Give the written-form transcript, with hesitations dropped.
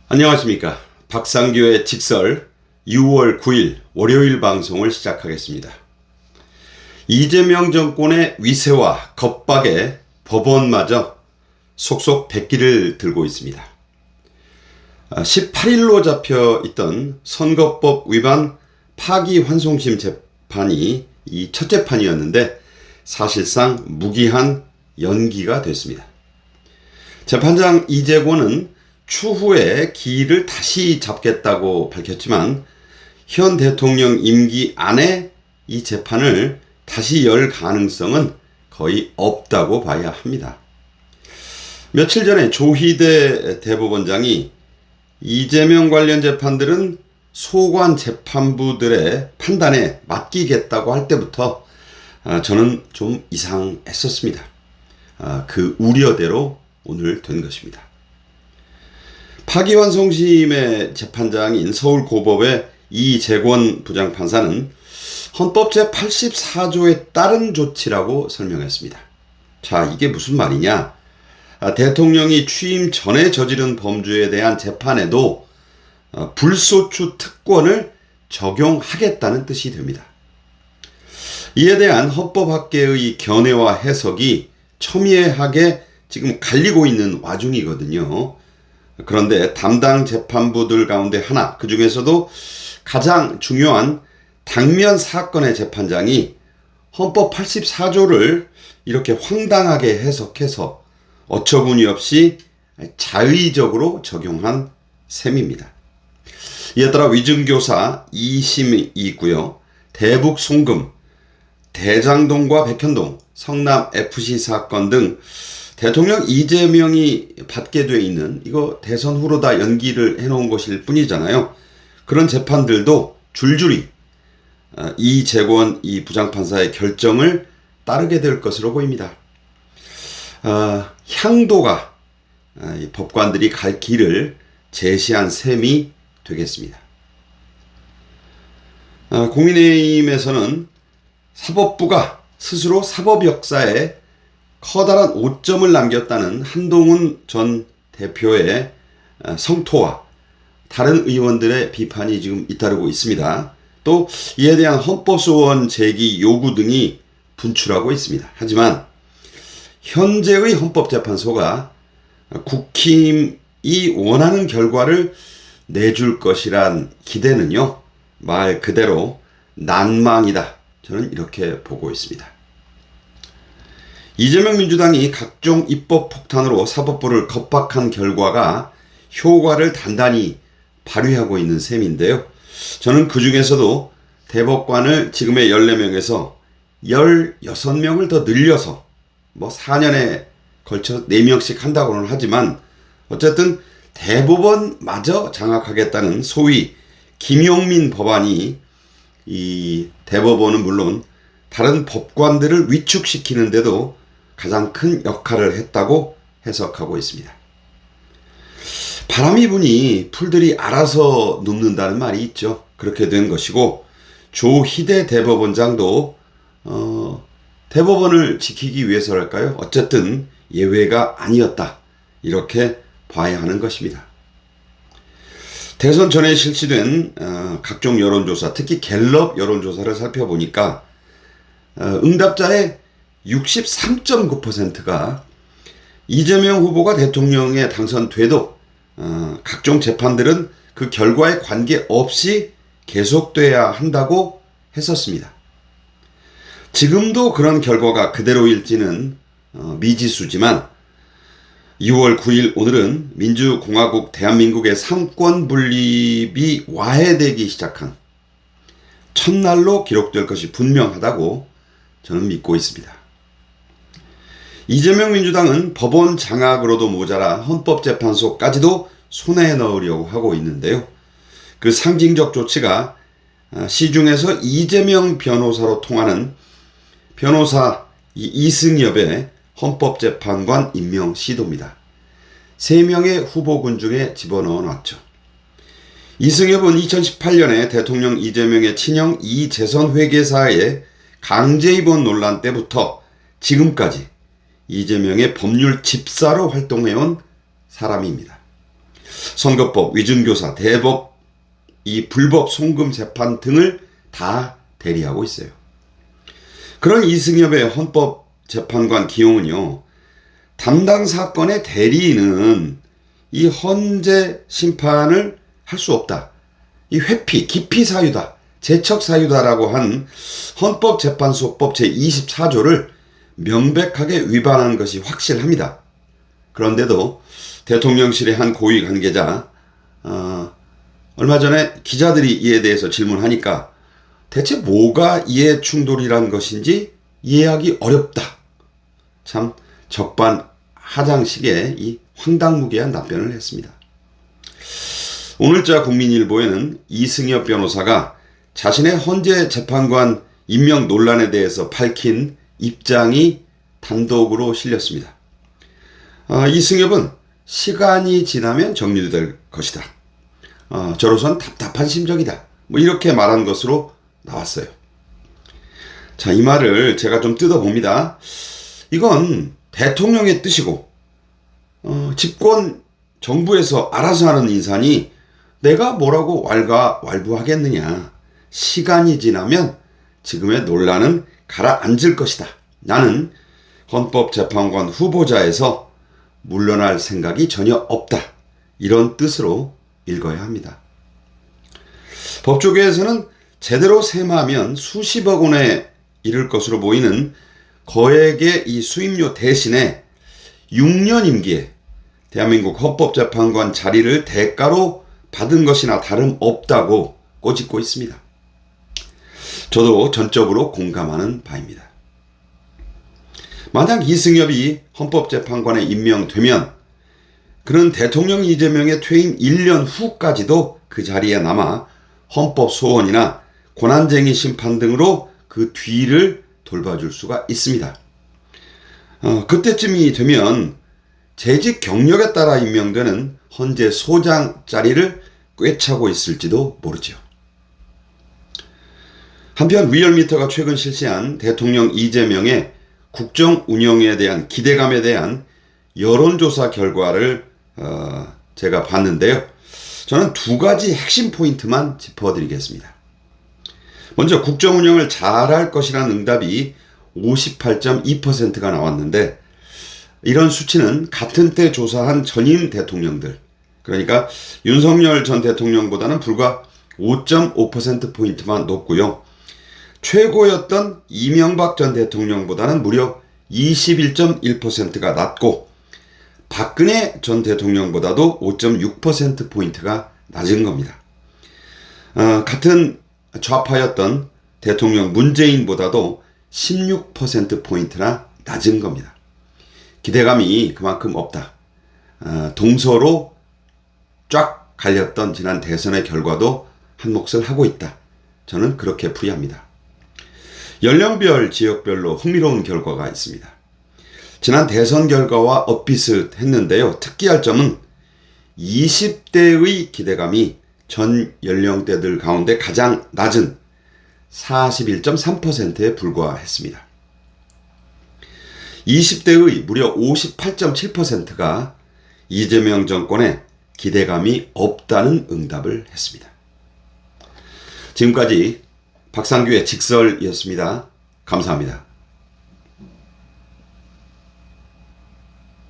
안녕하십니까. 박상규의 직설 6월 9일 월요일 방송을 시작하겠습니다. 이재명 정권의 위세와 겁박에 법원마저 속속 백기를 들고 있습니다. 18일로 잡혀 있던 선거법 위반 파기환송심 재판이 이 첫 재판이었는데 사실상 무기한 연기가 됐습니다. 재판장 이재권은 추후에 기일을 다시 잡겠다고 밝혔지만 현 대통령 임기 안에 이 재판을 다시 열 가능성은 거의 없다고 봐야 합니다. 며칠 전에 조희대 대법원장이 이재명 관련 재판들은 소관 재판부들의 판단에 맡기겠다고 할 때부터 저는 좀 이상했었습니다. 그 우려대로 오늘 된 것입니다. 파기환송심의 재판장인 서울고법의 이재권 부장판사는 헌법 제84조에 따른 조치라고 설명했습니다. 자, 이게 무슨 말이냐? 대통령이 취임 전에 저지른 범죄에 대한 재판에도 불소추 특권을 적용하겠다는 뜻이 됩니다. 이에 대한 헌법학계의 견해와 해석이 첨예하게 지금 갈리고 있는 와중이거든요. 그런데 담당 재판부들 가운데 하나, 그 중에서도 가장 중요한 당면 사건의 재판장이 헌법 84조를 이렇게 황당하게 해석해서 어처구니 없이 자의적으로 적용한 셈입니다. 이에 따라 위증교사 2심이 있고요. 대북 송금, 대장동과 백현동, 성남FC 사건 등 대통령 이재명이 받게 돼 있는 이거 대선 후로 다 연기를 해놓은 것일 뿐이잖아요. 그런 재판들도 줄줄이 이재권 이 부장판사의 결정을 따르게 될 것으로 보입니다. 향도가 이 법관들이 갈 길을 제시한 셈이 되겠습니다. 국민의힘에서는 사법부가 스스로 사법 역사에 커다란 오점을 남겼다는 한동훈 전 대표의 성토와 다른 의원들의 비판이 지금 잇따르고 있습니다. 또 이에 대한 헌법소원 제기 요구 등이 분출하고 있습니다. 하지만 현재의 헌법재판소가 국힘이 원하는 결과를 내줄 것이란 기대는요, 말 그대로 난망이다. 저는 이렇게 보고 있습니다. 이재명 민주당이 각종 입법 폭탄으로 사법부를 겁박한 결과가 효과를 단단히 발휘하고 있는 셈인데요. 저는 그 중에서도 대법관을 지금의 14명에서 16명을 더 늘려서 4년에 걸쳐 4명씩 한다고는 하지만 어쨌든 대법원마저 장악하겠다는 소위 김용민 법안이 이 대법원은 물론 다른 법관들을 위축시키는데도 가장 큰 역할을 했다고 해석하고 있습니다. 바람이 부니 풀들이 알아서 눕는다는 말이 있죠. 그렇게 된 것이고 조희대 대법원장도 대법원을 지키기 위해서랄까요? 어쨌든 예외가 아니었다. 이렇게 봐야 하는 것입니다. 대선 전에 실시된 각종 여론조사, 특히 갤럽 여론조사를 살펴보니까 응답자의 63.9%가 이재명 후보가 대통령에 당선돼도 각종 재판들은 그 결과에 관계없이 계속돼야 한다고 했었습니다. 지금도 그런 결과가 그대로일지는 미지수지만 6월 9일 오늘은 민주공화국 대한민국의 삼권 분립이 와해되기 시작한 첫날로 기록될 것이 분명하다고 저는 믿고 있습니다. 이재명 민주당은 법원 장악으로도 모자라 헌법재판소까지도 손에 넣으려고 하고 있는데요. 그 상징적 조치가 시중에서 이재명 변호사로 통하는 변호사 이승엽의 헌법재판관 임명 시도입니다. 3명의 후보군 중에 집어넣어 놨죠. 이승엽은 2018년에 대통령 이재명의 친형 이재선 회계사의 강제 입원 논란 때부터 지금까지 이재명의 법률 집사로 활동해온 사람입니다. 선거법, 위준교사, 대법, 이 불법 송금 재판 등을 다 대리하고 있어요. 그런 이승엽의 헌법재판관 기용은요, 담당 사건의 대리인은 이 헌재 심판을 할 수 없다. 이 회피, 기피 사유다, 제척 사유다라고 한 헌법재판소법 제24조를 명백하게 위반한 것이 확실합니다. 그런데도 대통령실의 한 고위 관계자, 얼마 전에 기자들이 이에 대해서 질문하니까 대체 뭐가 이해 충돌이란 것인지 이해하기 어렵다. 참 적반하장식의 이 황당무계한 답변을 했습니다. 오늘자 국민일보에는 이승엽 변호사가 자신의 헌재 재판관 임명 논란에 대해서 밝힌 입장이 단독으로 실렸습니다. 이승엽은 시간이 지나면 정리될 것이다. 저로선 답답한 심정이다. 뭐 이렇게 말한 것으로 나왔어요. 자, 이 말을 제가 좀 뜯어봅니다. 이건 대통령의 뜻이고 집권 정부에서 알아서 하는 인사니 내가 뭐라고 왈가왈부하겠느냐. 시간이 지나면 지금의 논란은 가라앉을 것이다. 나는 헌법재판관 후보자에서 물러날 생각이 전혀 없다. 이런 뜻으로 읽어야 합니다. 법조계에서는 제대로 셈하면 수십억 원에 이를 것으로 보이는 거액의 이 수임료 대신에 6년 임기에 대한민국 헌법재판관 자리를 대가로 받은 것이나 다름없다고 꼬집고 있습니다. 저도 전적으로 공감하는 바입니다. 만약 이승엽이 헌법재판관에 임명되면 그는 대통령 이재명의 퇴임 1년 후까지도 그 자리에 남아 헌법소원이나 고난쟁의 심판 등으로 그 뒤를 돌봐줄 수가 있습니다. 그때쯤이 되면 재직 경력에 따라 임명되는 헌재 소장 자리를 꿰차고 있을지도 모르죠. 한편 리얼미터가 최근 실시한 대통령 이재명의 국정 운영에 대한 기대감에 대한 여론조사 결과를 제가 봤는데요. 저는 두 가지 핵심 포인트만 짚어드리겠습니다. 먼저 국정 운영을 잘할 것이라는 응답이 58.2%가 나왔는데 이런 수치는 같은 때 조사한 전임 대통령들, 그러니까 윤석열 전 대통령보다는 불과 5.5%포인트만 높고요. 최고였던 이명박 전 대통령보다는 무려 21.1%가 낮고 박근혜 전 대통령보다도 5.6%포인트가 낮은 겁니다. 같은 좌파였던 대통령 문재인보다도 16%포인트나 낮은 겁니다. 기대감이 그만큼 없다. 동서로 쫙 갈렸던 지난 대선의 결과도 한 몫을 하고 있다. 저는 그렇게 풀이합니다. 연령별, 지역별로 흥미로운 결과가 있습니다. 지난 대선 결과와 엇비슷했는데요. 특기할 점은 20대의 기대감이 전 연령대들 가운데 가장 낮은 41.3%에 불과했습니다. 20대의 무려 58.7%가 이재명 정권에 기대감이 없다는 응답을 했습니다. 지금까지 박상규의 직설이었습니다. 감사합니다.